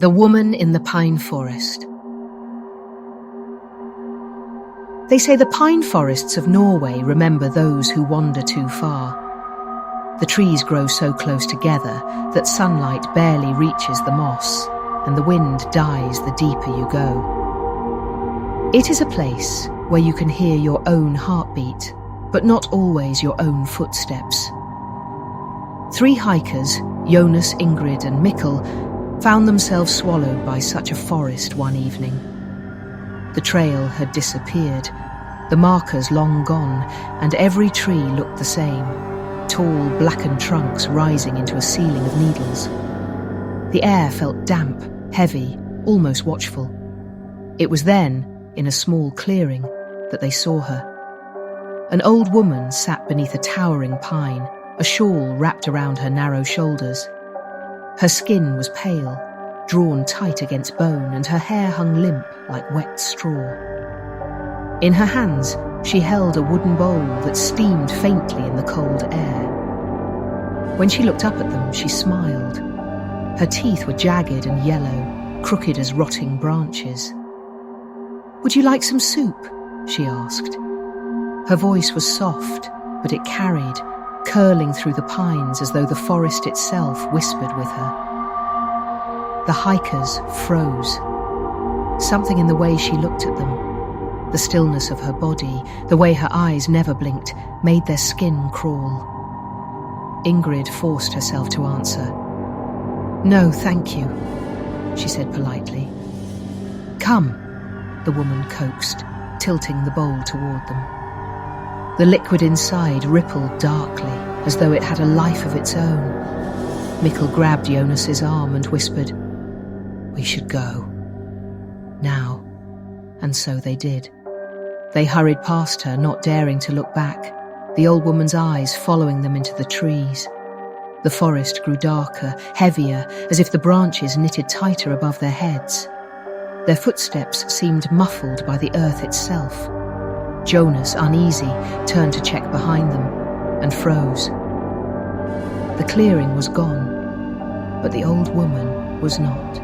The Woman in the Pine Forest. They say the pine forests of Norway remember those who wander too far. The trees grow so close together that sunlight barely reaches the moss, and the wind dies the deeper you go. It is a place where you can hear your own heartbeat, but not always your own footsteps. 3 hikers, Jonas, Ingrid and Mikkel, found themselves swallowed by such a forest one evening. The trail had disappeared, the markers long gone, and every tree looked the same, tall blackened trunks rising into a ceiling of needles. The air felt damp, heavy, almost watchful. It was then, in a small clearing, that they saw her. An old woman sat beneath a towering pine, a shawl wrapped around her narrow shoulders. Her skin was pale, drawn tight against bone, and her hair hung limp like wet straw. In her hands, she held a wooden bowl that steamed faintly in the cold air. When she looked up at them, she smiled. Her teeth were jagged and yellow, crooked as rotting branches. "Would you like some soup?" she asked. Her voice was soft, but it carried, curling through the pines as though the forest itself whispered with her. The hikers froze. Something in the way she looked at them, the stillness of her body, the way her eyes never blinked, made their skin crawl. Ingrid forced herself to answer. "No, thank you," she said politely. "Come," the woman coaxed, tilting the bowl toward them. The liquid inside rippled darkly, as though it had a life of its own. Mikkel grabbed Jonas's arm and whispered, "We should go. Now." And so they did. They hurried past her, not daring to look back, the old woman's eyes following them into the trees. The forest grew darker, heavier, as if the branches knitted tighter above their heads. Their footsteps seemed muffled by the earth itself. Jonas, uneasy, turned to check behind them and froze. The clearing was gone, but the old woman was not.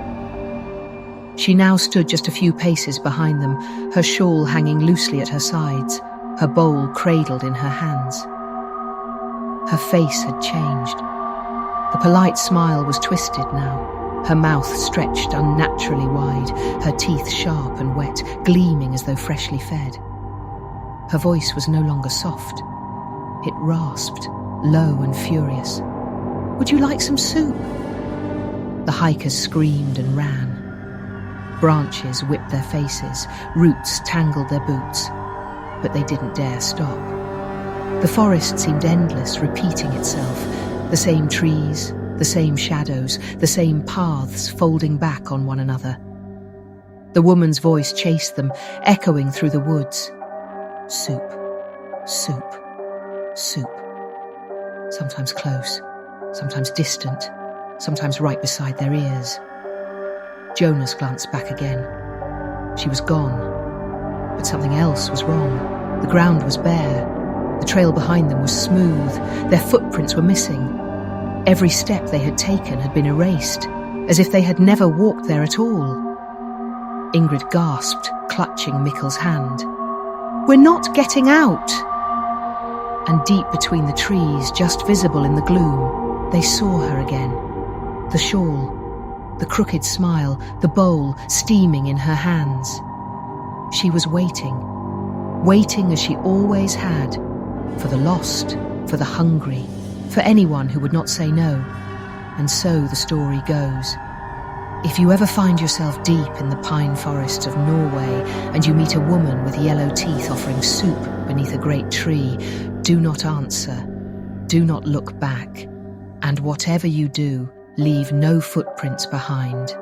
She now stood just a few paces behind them, her shawl hanging loosely at her sides, her bowl cradled in her hands. Her face had changed. The polite smile was twisted now, her mouth stretched unnaturally wide, her teeth sharp and wet, gleaming as though freshly fed. Her voice was no longer soft. It rasped, low and furious. "Would you like some soup?" The hikers screamed and ran. Branches whipped their faces, roots tangled their boots, but they didn't dare stop. The forest seemed endless, repeating itself, the same trees, the same shadows, the same paths folding back on one another. The woman's voice chased them, echoing through the woods. Soup, soup, soup. Sometimes close, sometimes distant, sometimes right beside their ears. Jonas glanced back again. She was gone, but something else was wrong. The ground was bare. The trail behind them was smooth. Their footprints were missing. Every step they had taken had been erased, as if they had never walked there at all. Ingrid gasped, clutching Mikkel's hand. "We're not getting out!" And deep between the trees, just visible in the gloom, they saw her again. The shawl, the crooked smile, the bowl steaming in her hands. She was waiting as she always had, for the lost, for the hungry, for anyone who would not say no. And so the story goes. If you ever find yourself deep in the pine forests of Norway and you meet a woman with yellow teeth offering soup beneath a great tree, do not answer, do not look back, and whatever you do, leave no footprints behind.